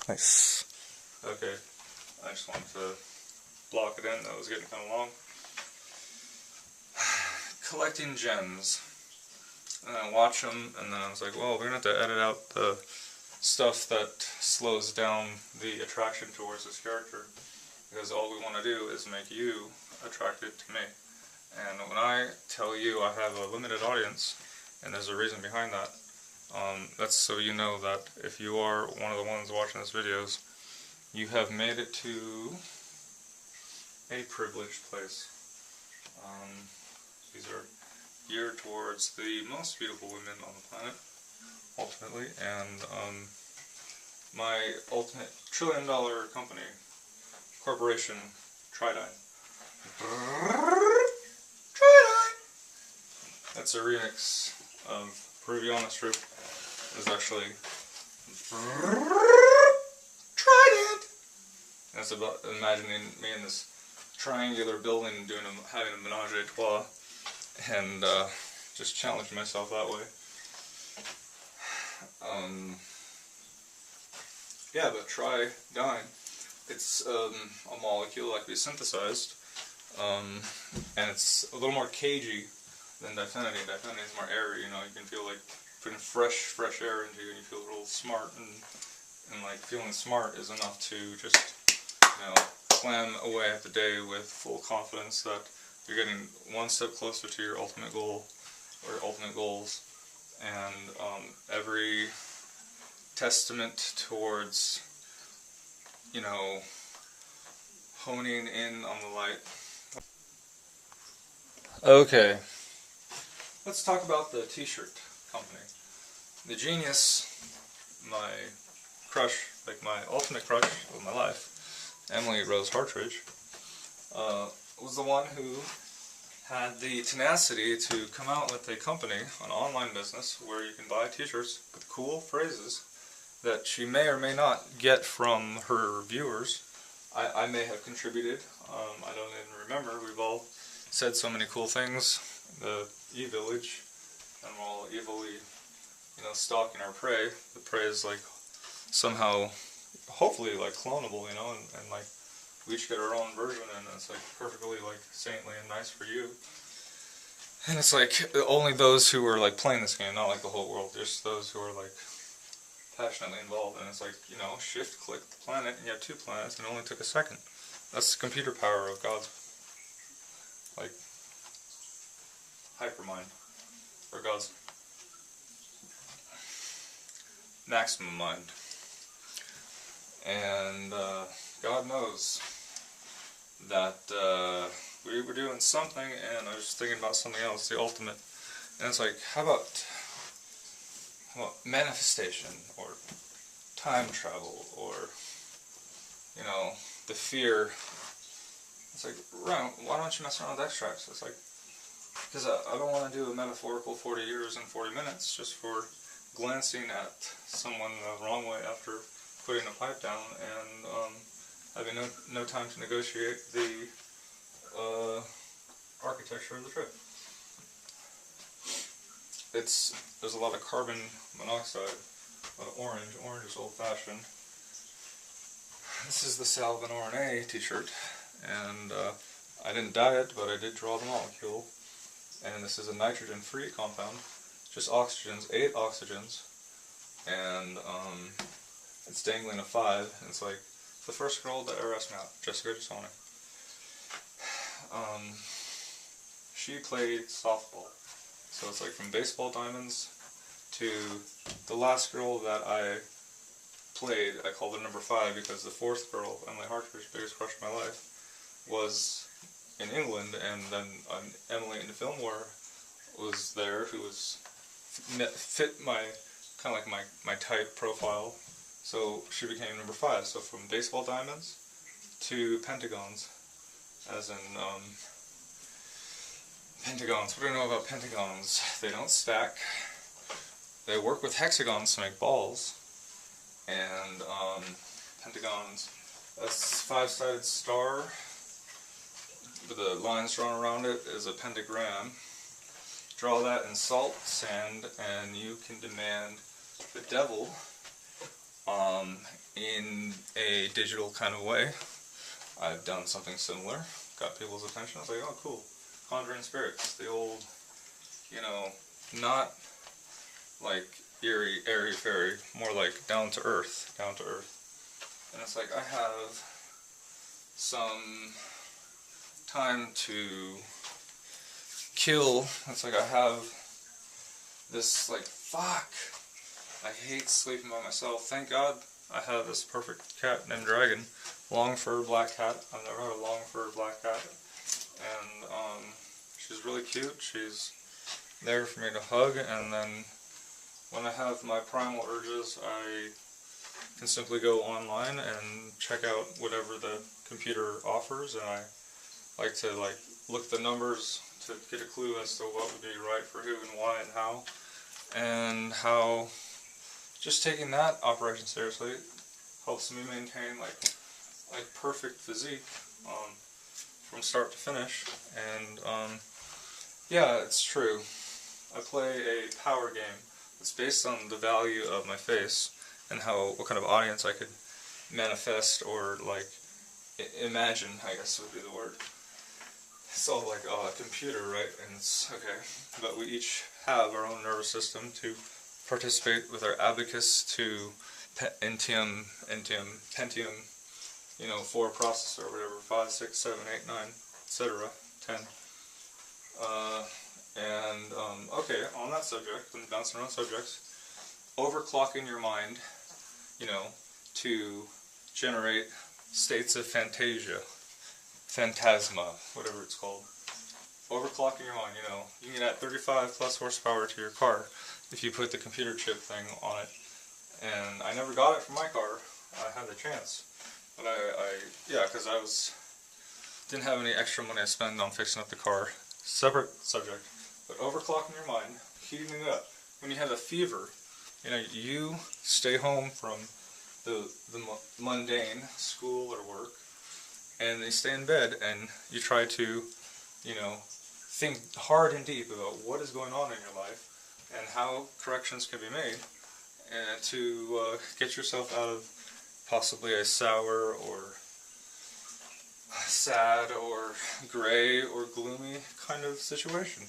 Nice. Okay, I just wanted to block it in. That was getting kind of long. Collecting gems. And I watch them, and then I was like, well, we're going to have to edit out the stuff that slows down the attraction towards this character. Because all we want to do is make you attracted to me. And when I tell you I have a limited audience, and there's a reason behind that, that's so you know that if you are one of the ones watching this videos, you have made it to a privileged place. These are geared towards the most beautiful women on the planet, ultimately, and my ultimate trillion-dollar company, corporation, Tridine. Tridine! That's a remix of Peruviana Strip. Is actually Trident! That's about imagining me in this triangular building having a menage a trois, and just challenging myself that way. Yeah, but Tridine, it's a molecule that can be synthesized, and it's a little more cagey than Difinity. Difinity is more airy, you know, you can feel like putting fresh air into you and you feel real smart, and like feeling smart is enough to just, you know, plan away at the day with full confidence that you're getting one step closer to your ultimate goal, or ultimate goals, and every testament towards, you know, honing in on the light. Okay, let's talk about the t-shirt company. The genius, my crush, like my ultimate crush of my life, Emily Rose Hartridge, was the one who had the tenacity to come out with a company, an online business, where you can buy t-shirts with cool phrases that she may or may not get from her viewers. I may have contributed, I don't even remember. We've all said so many cool things. The E-Village, and we're all evilly, you know, stalking our prey. The prey is like somehow, hopefully, like clonable, you know, and like we each get our own version, and it's like perfectly like saintly and nice for you. And it's like only those who are like playing this game, not like the whole world, just those who are like passionately involved. And it's like, you know, shift click the planet and you have 2 planets, and it only took a second. That's the computer power of God's like hypermind, or God's maximum mind. And God knows that we were doing something, and I was thinking about something else, the ultimate. And it's like, how about, well, manifestation, or time travel, or, you know, the fear. It's like, Ryan, why don't you mess around with extracts? It's like, because I don't want to do a metaphorical 40 years in 40 minutes just for glancing at someone the wrong way after putting a pipe down, and having no time to negotiate the architecture of the trip. There's a lot of carbon monoxide, a lot of orange. Orange is old-fashioned. This is the Selve and RNA t-shirt, and I didn't dye it, but I did draw the molecule. And this is a nitrogen-free compound, just oxygens, 8 oxygens, and it's dangling a 5. And it's like the first girl to ever ask me out, Jessica Jasonic. She played softball, so it's like from baseball diamonds to the last girl that I played. I called her number 5 because the 4th girl, Emily Hartridge, biggest crush of my life, was in England, and then Emily in the Fillmore was there, who was fit my kind of like my type profile, so she became number 5. So from baseball diamonds to pentagons, as in pentagons. What do I know about pentagons? They don't stack. They work with hexagons to make balls, and pentagons. A 5-sided star with the lines drawn around it is a pentagram. Draw that in salt, sand, and you can demand the devil in a digital kind of way. I've done something similar, got people's attention. I was like, oh cool, conjuring spirits, the old, you know, not like eerie, airy, fairy, more like down to earth. And it's like I have some time to kill. It's like I have this like, fuck, I hate sleeping by myself. Thank God I have this perfect cat named Dragon. Long fur black cat. I've never had a long fur black cat. And she's really cute. She's there for me to hug, and then when I have my primal urges, I can simply go online and check out whatever the computer offers, and I like to look the numbers to get a clue as to what would be right for who and why and how just taking that operation seriously helps me maintain like perfect physique from start to finish. And yeah, it's true. I play a power game. It's based on the value of my face and what kind of audience I could manifest or like imagine, I guess would be the word. It's all like a computer, right? And it's okay. But we each have our own nervous system to participate with our abacus to Pentium, you know, 4 processor or whatever, 5, 6, 7, 8, 9, etc., 10. Okay, on that subject, and bouncing around subjects, overclocking your mind, you know, to generate states of phantasia, phantasma, whatever it's called. Overclocking your mind, you know, you can add 35 plus horsepower to your car if you put the computer chip thing on it. And I never got it for my car. I had the chance. But yeah, because I didn't have any extra money to spend on fixing up the car. Separate subject. But overclocking your mind, heating it up. When you have a fever, you know, you stay home from the mundane, school or work, and you stay in bed and you try to, you know, think hard and deep about what is going on in your life and how corrections can be made to get yourself out of possibly a sour or sad or gray or gloomy kind of situation.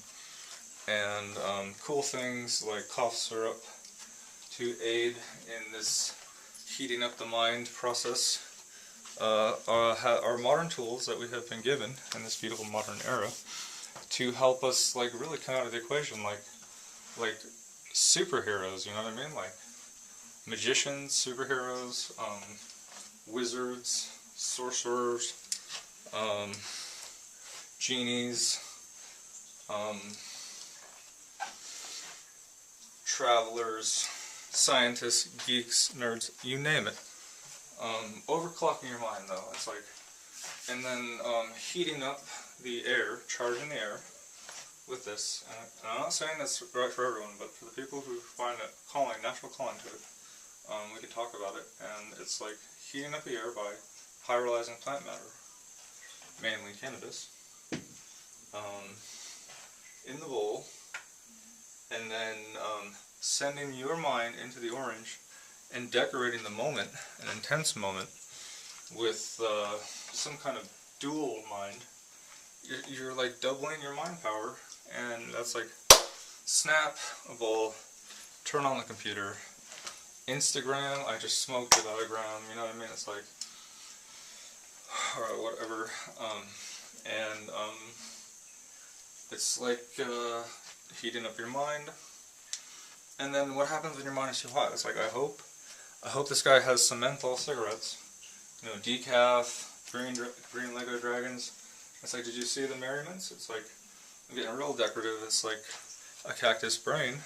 And cool things like cough syrup to aid in this heating up the mind process are modern tools that we have been given in this beautiful modern era to help us like really come out of the equation like superheroes, you know what I mean? Like magicians, superheroes, wizards, sorcerers, genies, travelers, scientists, geeks, nerds, you name it. Overclocking your mind though, it's like, and then heating up the air, charging the air with this. And I'm not saying that's right for everyone, but for the people who find it natural calling to it, we can talk about it. And it's like heating up the air by hydrolyzing plant matter, mainly cannabis, in the bowl, and then sending your mind into the orange and decorating the moment, an intense moment, with some kind of dual mind. You're like doubling your mind power, and that's like snap a bowl, turn on the computer, Instagram. I just smoked without a gram, you know what I mean? It's like, alright, whatever. It's like heating up your mind. And then what happens when your mind is too hot? It's like, I hope this guy has some menthol cigarettes, you know, decaf, green Lego dragons. It's like, did you see the merriments? It's like, I'm getting real decorative. It's like a cactus brain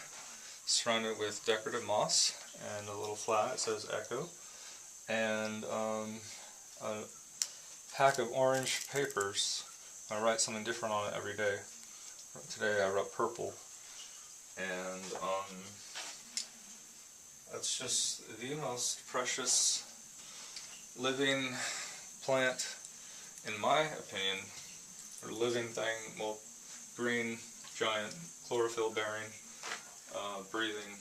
surrounded with decorative moss and a little flag that says Echo, and a pack of orange papers. I write something different on it every day. Today I wrote purple, and that's just the most precious living plant, in my opinion, or living thing. Well, green, giant, chlorophyll bearing, breathing,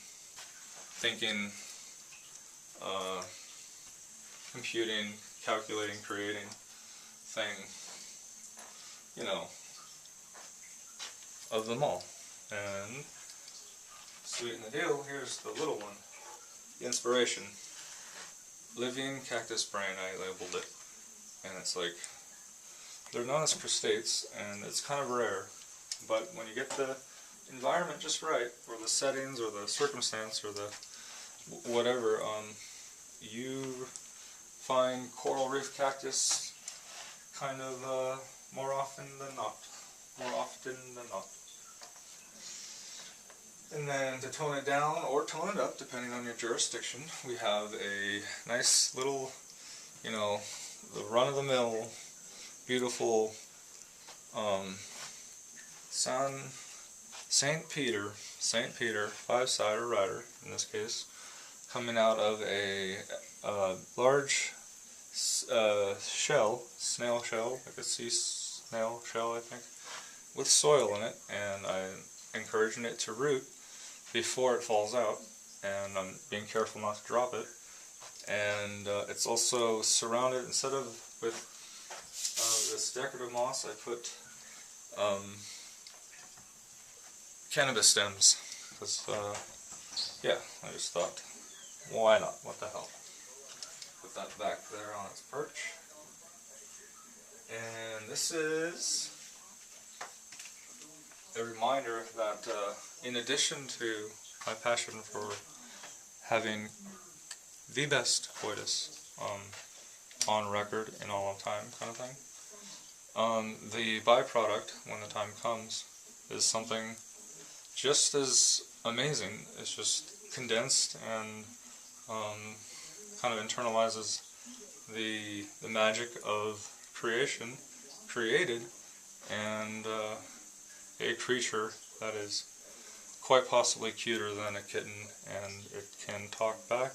thinking, computing, calculating, creating thing, you know, of them all. And sweeten the deal, here's the little one, the inspiration. Living cactus brain, I labeled it. And it's like, they're known as crustaceans, and it's kind of rare. But when you get the environment just right, or the settings, or the circumstance, or the whatever, you find coral reef cactus kind of more often than not. More often than not. And then to tone it down or tone it up, depending on your jurisdiction, we have a nice little, you know, the run-of-the-mill, beautiful St. Peter, 5-sider rider in this case, coming out of a large shell, snail shell, like a sea snail shell, I think, with soil in it, and I'm encouraging it to root before it falls out, and I'm being careful not to drop it. And it's also surrounded, instead of with this decorative moss, I put cannabis stems, because yeah, I just thought, why not, what the hell. Put that back there on its perch. And this is a reminder that in addition to my passion for having the best coitus on record in all of time kind of thing, the byproduct, when the time comes, is something just as amazing. It's just condensed and kind of internalizes the magic of creation, created, and a creature that is quite possibly cuter than a kitten, and it can talk back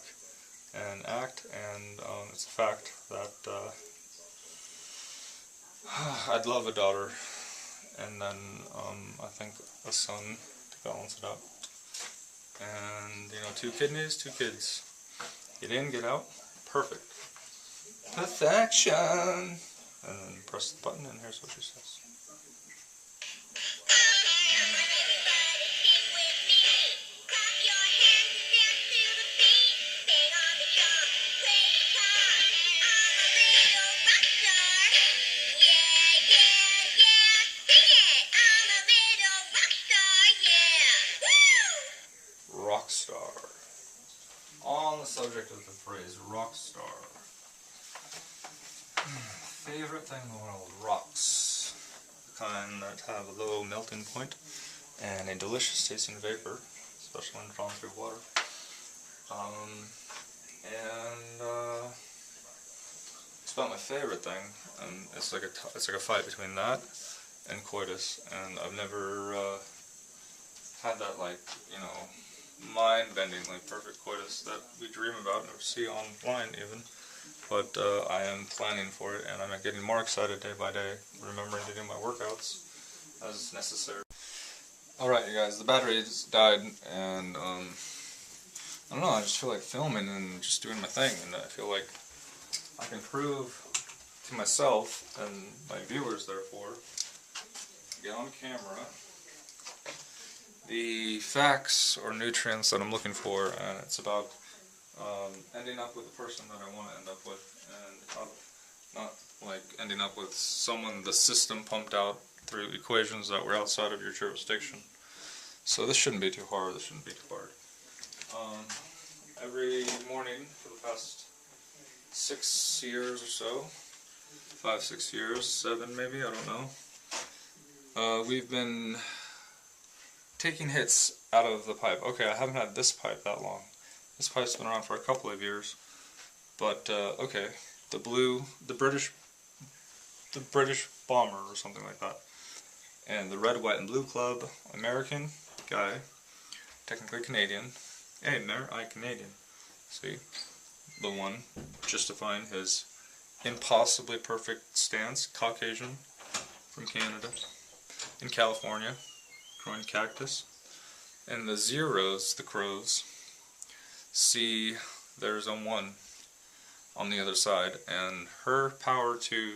and act, and it's a fact that I'd love a daughter, and then I think a son to balance it out. And, you know, 2 kidneys, 2 kids. Get in, get out, perfect. Perfection! And then press the button, and here's what she says. Rock star. On the subject of the phrase rock star. Favorite thing in the world, rocks. The kind that have a low melting point and a delicious tasting vapor, especially when drawn through water. It's about my favorite thing, and it's like a fight between that and coitus, and I've never had that, like, you know, mind-bendingly perfect coitus that we dream about and see online even. But I am planning for it, and I'm getting more excited day by day, remembering to do my workouts as necessary. Alright, you guys, the batteries died, and I don't know, I just feel like filming and just doing my thing, and I feel like I can prove to myself, and my viewers therefore, get on camera, the facts or nutrients that I'm looking for, and it's about ending up with the person that I want to end up with, and not like ending up with someone the system pumped out through equations that were outside of your jurisdiction. So this shouldn't be too hard, Every morning for the past 6 years or so, 5, 6 years, 7 maybe, I don't know, we've been taking hits out of the pipe. Okay, I haven't had this pipe that long. This pipe's been around for a couple of years, but okay, the British bomber or something like that, and the Red, White, and Blue Club, American guy, technically Canadian. Hey, I Canadian. See, the one justifying his impossibly perfect stance, Caucasian, from Canada, in California, growing cactus, and the zeros, the crows, see there's a 1 on the other side, and her power to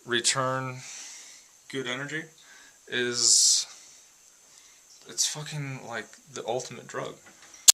return good energy is, it's fucking like the ultimate drug.